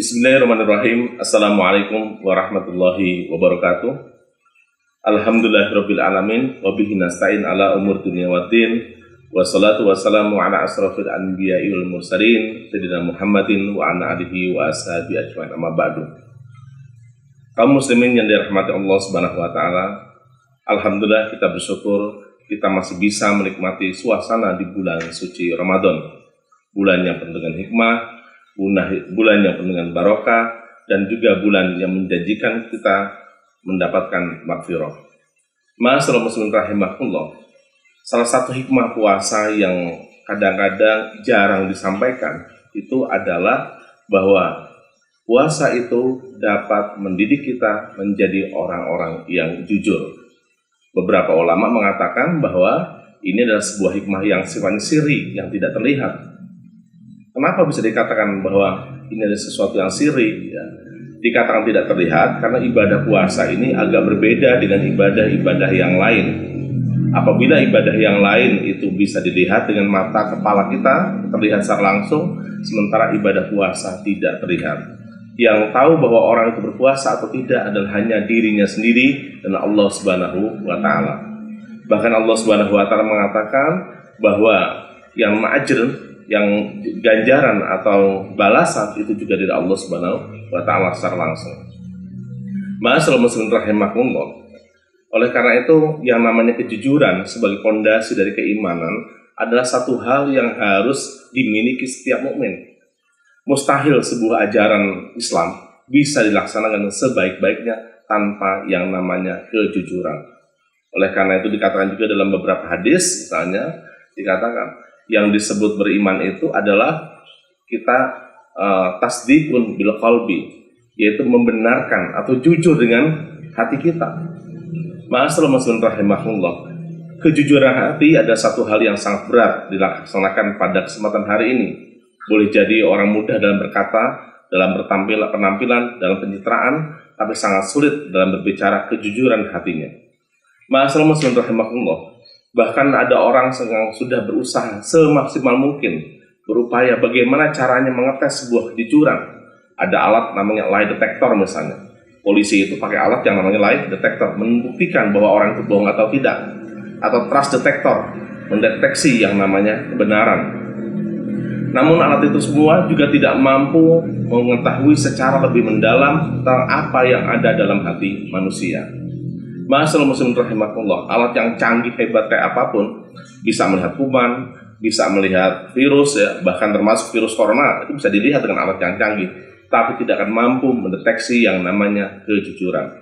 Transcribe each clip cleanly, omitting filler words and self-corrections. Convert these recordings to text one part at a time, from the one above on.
Bismillahirrahmanirrahim. Assalamualaikum warahmatullahi wabarakatuh. Alhamdulillahirabbil alamin wa bihi nasta'in ala umur dunya waddin. Wassalatu wassalamu ala asrofil anbiya'i wal mursalin sayyidina Muhammadin wa ala alihi wa ashabihi ajmain, amma ba'du. Kaum muslimin yang dirahmati Allah Subhanahu wa taala, alhamdulillah kita bersyukur kita masih bisa menikmati suasana di bulan suci Ramadan. Bulan yang penuh dengan hikmah, bulan yang penuh dengan barokah, dan juga bulan yang menjanjikan kita mendapatkan maghfirah. Ma'asyiral muslimin rahimakumullah. Salah satu hikmah puasa yang kadang-kadang jarang disampaikan itu adalah bahwa puasa itu dapat mendidik kita menjadi orang-orang yang jujur. Beberapa ulama mengatakan bahwa ini adalah sebuah hikmah yang sifatnya sirri, yang tidak terlihat. Kenapa bisa dikatakan bahwa ini adalah sesuatu yang sirri? Ya. Dikatakan tidak terlihat karena ibadah puasa ini agak berbeda dengan ibadah-ibadah yang lain. Apabila ibadah yang lain itu bisa dilihat dengan mata kepala kita, terlihat secara langsung, sementara ibadah puasa tidak terlihat. Yang tahu bahwa orang itu berpuasa atau tidak adalah hanya dirinya sendiri dan Allah Subhanahu wa taala. Bahkan Allah Subhanahu wa taala mengatakan bahwa yang ma'ajr, yang ganjaran atau balasan itu juga dari Allah Subhanahu wa taala secara langsung. Ma'asyiral muslimin rahimakumullah. Oleh karena itu, yang namanya kejujuran sebagai fondasi dari keimanan adalah satu hal yang harus dimiliki setiap mukmin. Mustahil sebuah ajaran Islam bisa dilaksanakan sebaik-baiknya tanpa yang namanya kejujuran. Oleh karena itu dikatakan juga dalam beberapa hadis, misalnya dikatakan yang disebut beriman itu adalah kita tasdikun bil qalbi, yaitu membenarkan atau jujur dengan hati kita. Ma'asyiral muslimin rahimakumullah. Kejujuran hati adalah satu hal yang sangat berat dilaksanakan pada kesempatan hari ini. Boleh jadi orang mudah dalam berkata, dalam penampilan, dalam pencitraan, tapi sangat sulit dalam berbicara kejujuran hatinya. Ma'asyiral muslimin rahimakumullah. Bahkan ada orang yang sudah berusaha semaksimal mungkin berupaya bagaimana caranya mengetes sebuah kejujuran. Ada alat namanya lie detector misalnya. Polisi itu pakai alat yang namanya lie detector, membuktikan bahwa orang itu bohong atau tidak. Atau trust detector, mendeteksi yang namanya kebenaran. Namun alat itu semua juga tidak mampu mengetahui secara lebih mendalam tentang apa yang ada dalam hati manusia. Ma'asyiral muslimin rahimakumullah, alat yang canggih hebat kayak apapun bisa melihat kuman, bisa melihat virus, ya, bahkan termasuk virus corona itu bisa dilihat dengan alat yang canggih, tapi tidak akan mampu mendeteksi yang namanya kejujuran.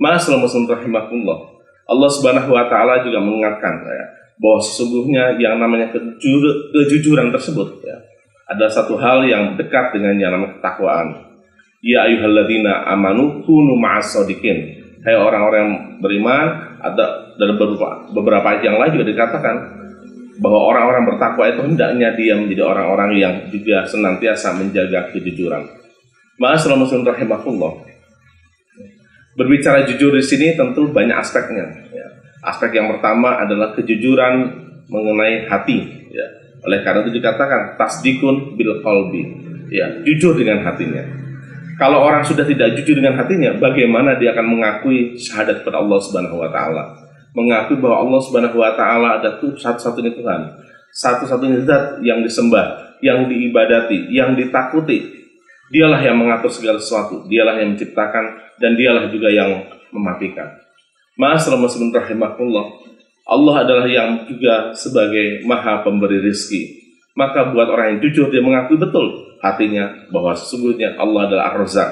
Ma'asyiral muslimin rahimakumullah, Allah Subhanahu wa taala juga mengingatkan ya, bahwa sesungguhnya yang namanya kejujuran tersebut ya, adalah satu hal yang dekat dengan yang namanya ketakwaan. Ya ayyuhalladzina amanu kunu ma'as-shodiqin. Hai orang-orang yang beriman, ada dalam beberapa ayat yang lain juga dikatakan bahwa orang-orang bertakwa itu hendaknya dia menjadi orang-orang yang juga senantiasa menjaga kejujuran. Ma'asyiral muslimin rahimakumullah. Berbicara jujur di sini tentu banyak aspeknya. Ya. Aspek yang pertama adalah kejujuran mengenai hati. Ya. Oleh karena itu dikatakan tasdikun bil qalbi. Ya, jujur dengan hatinya. Kalau orang sudah tidak jujur dengan hatinya, bagaimana dia akan mengakui syahadat kepada Allah Subhanahu wa taala? Mengakui bahwa Allah Subhanahu wa taala ada satu-satunya Tuhan, satu-satunya zat yang disembah, yang diibadati, yang ditakuti. Dialah yang mengatur segala sesuatu, dialah yang menciptakan, dan dialah juga yang mematikan. Ma'asyiral muslimin rahimakumullah. Allah adalah yang juga sebagai Maha Pemberi rizki. Maka buat orang yang jujur, dia mengakui betul hatinya bahwa sesungguhnya Allah adalah Ar-Razzaq.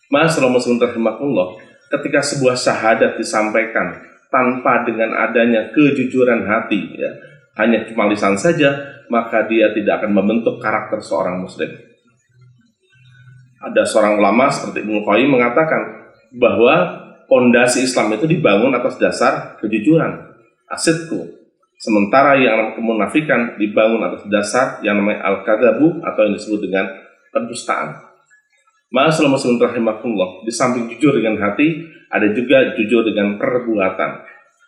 Ma'asyiral muslimin rahimakumullah, ketika sebuah syahadat disampaikan tanpa dengan adanya kejujuran hati, ya, hanya cuma lisan saja, maka dia tidak akan membentuk karakter seorang muslim. Ada seorang ulama seperti Ibnu Qayyim mengatakan bahwa fondasi Islam itu dibangun atas dasar kejujuran, asidku. Sementara yang namanya kemunafikan dibangun atas dasar yang namanya al-kadzabu atau yang disebut dengan pendustaan. Ma'asyiral muslimin rahimakumullah, di samping jujur dengan hati, ada juga jujur dengan perbuatan.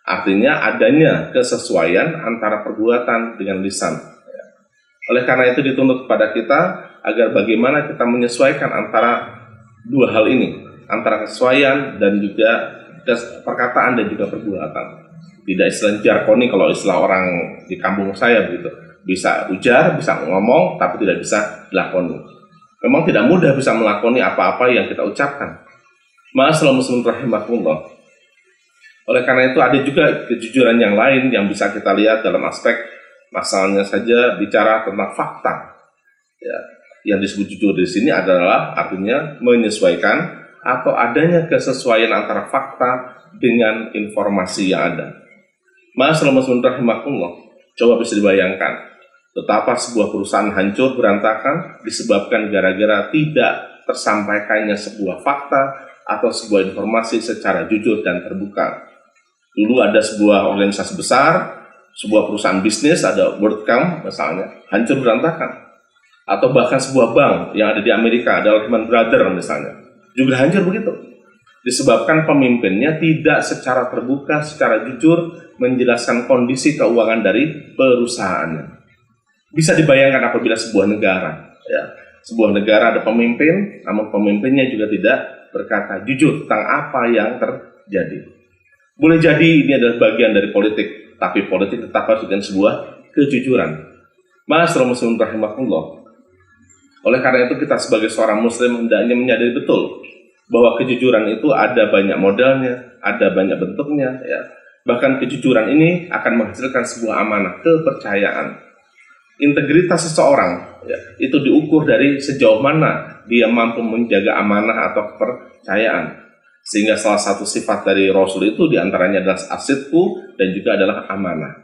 Artinya adanya kesesuaian antara perbuatan dengan lisan. Oleh karena itu dituntut kepada kita agar bagaimana kita menyesuaikan antara dua hal ini, antara kesesuaian dan juga perkataan dan juga perbuatan. Tidak istilah jargoni kalau istilah orang di kampung saya begitu. Bisa ujar, bisa ngomong, tapi tidak bisa dilakoni. Memang tidak mudah bisa melakoni apa-apa yang kita ucapkan. Ma'asyiral muslimin rahimakumullah. Oleh karena itu ada juga kejujuran yang lain yang bisa kita lihat dalam aspek masalahnya saja bicara tentang fakta. Ya, yang disebut jujur di sini adalah artinya menyesuaikan atau adanya kesesuaian antara fakta dengan informasi yang ada. Ma'asyiral muslimin rahimakumullah. Coba bisa dibayangkan betapa sebuah perusahaan hancur berantakan disebabkan gara-gara tidak tersampaikannya sebuah fakta atau sebuah informasi secara jujur dan terbuka. Dulu ada sebuah organisasi besar, sebuah perusahaan bisnis, ada WorldCom misalnya, hancur berantakan. Atau bahkan sebuah bank yang ada di Amerika, ada Lehman Brothers misalnya, juga hancur begitu. Disebabkan pemimpinnya tidak secara terbuka, secara jujur menjelaskan kondisi keuangan dari perusahaannya. Bisa dibayangkan apabila sebuah negara, ya, sebuah negara ada pemimpin, namun pemimpinnya juga tidak berkata jujur tentang apa yang terjadi. Boleh jadi ini adalah bagian dari politik, tapi politik tetap harus dengan sebuah kejujuran. Ma'asyiral muslimin rahimakumullah. Oleh karena itu kita sebagai seorang muslim hendaknya menyadari betul bahwa kejujuran itu ada banyak modelnya, ada banyak bentuknya, ya. Bahkan kejujuran ini akan menghasilkan sebuah amanah, kepercayaan. Integritas seseorang, ya, itu diukur dari sejauh mana dia mampu menjaga amanah atau kepercayaan. Sehingga salah satu sifat dari Rasul itu diantaranya adalah as-sidqu dan juga adalah amanah.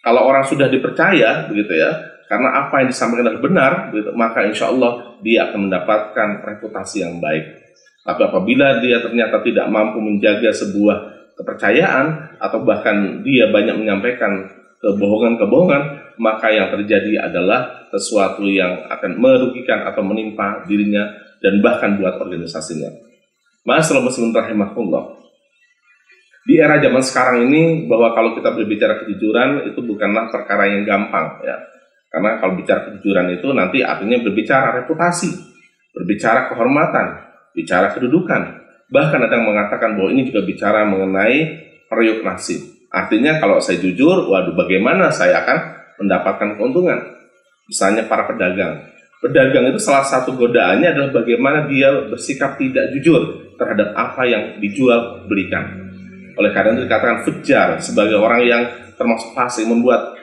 Kalau orang sudah dipercaya, begitu ya, karena apa yang disampaikan adalah benar, begitu, maka insya Allah dia akan mendapatkan reputasi yang baik. Tapi apabila dia ternyata tidak mampu menjaga sebuah kepercayaan atau bahkan dia banyak menyampaikan kebohongan-kebohongan, maka yang terjadi adalah sesuatu yang akan merugikan atau menimpa dirinya dan bahkan buat organisasinya. Ma'asyiral muslimin rahimakumullah. Di era zaman sekarang ini, bahwa kalau kita berbicara kejujuran itu bukanlah perkara yang gampang, ya. Karena kalau bicara kejujuran itu nanti artinya berbicara reputasi, berbicara kehormatan, bicara kedudukan. Bahkan ada yang mengatakan bahwa ini juga bicara mengenai periuk nasib. Artinya kalau saya jujur, waduh bagaimana saya akan mendapatkan keuntungan. Misalnya para pedagang. Pedagang itu salah satu godaannya adalah bagaimana dia bersikap tidak jujur terhadap apa yang dijual belikan. Oleh karena itu dikatakan fujar sebagai orang yang termasuk fasik, membuat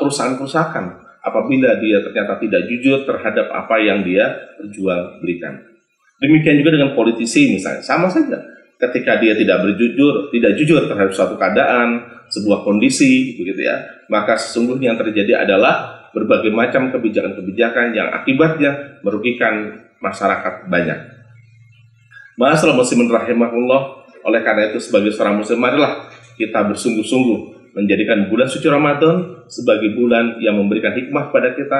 kerusakan-kerusakan apabila dia ternyata tidak jujur terhadap apa yang dia jual belikan. Demikian juga dengan politisi misalnya, sama saja. Ketika dia tidak jujur terhadap suatu keadaan, sebuah kondisi, begitu ya, maka sesungguhnya yang terjadi adalah berbagai macam kebijakan-kebijakan yang akibatnya merugikan masyarakat banyak. Ma'asyiral muslimin rahimakumullah. Oleh karena itu sebagai seorang muslim adalah kita bersungguh-sungguh menjadikan bulan suci Ramadan sebagai bulan yang memberikan hikmah kepada kita,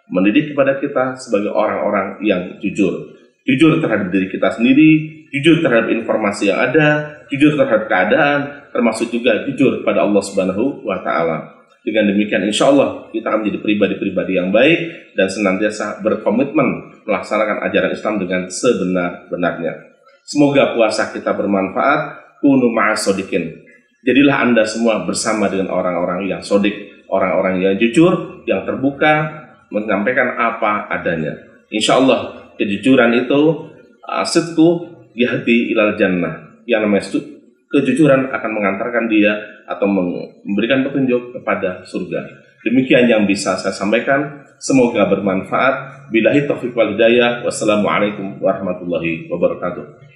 mendidik kepada kita sebagai orang-orang yang jujur. Jujur terhadap diri kita sendiri, jujur terhadap informasi yang ada, jujur terhadap keadaan, termasuk juga jujur kepada Allah Subhanahu wa Ta'ala. Dengan demikian insya Allah kita akan menjadi pribadi-pribadi yang baik dan senantiasa berkomitmen melaksanakan ajaran Islam dengan sebenar-benarnya. Semoga puasa kita bermanfaat. Kunu ma'as shodiqin. Jadilah Anda semua bersama dengan orang-orang yang sodik, orang-orang yang jujur, yang terbuka, menyampaikan apa adanya. Insya Allah kejujuran itu sidqu yahdi ilal jannah. Yang namanya kejujuran akan mengantarkan dia atau memberikan petunjuk kepada surga. Demikian yang bisa saya sampaikan. Semoga bermanfaat. Billahi taufiq wal hidayah. Wassalamualaikum warahmatullahi wabarakatuh.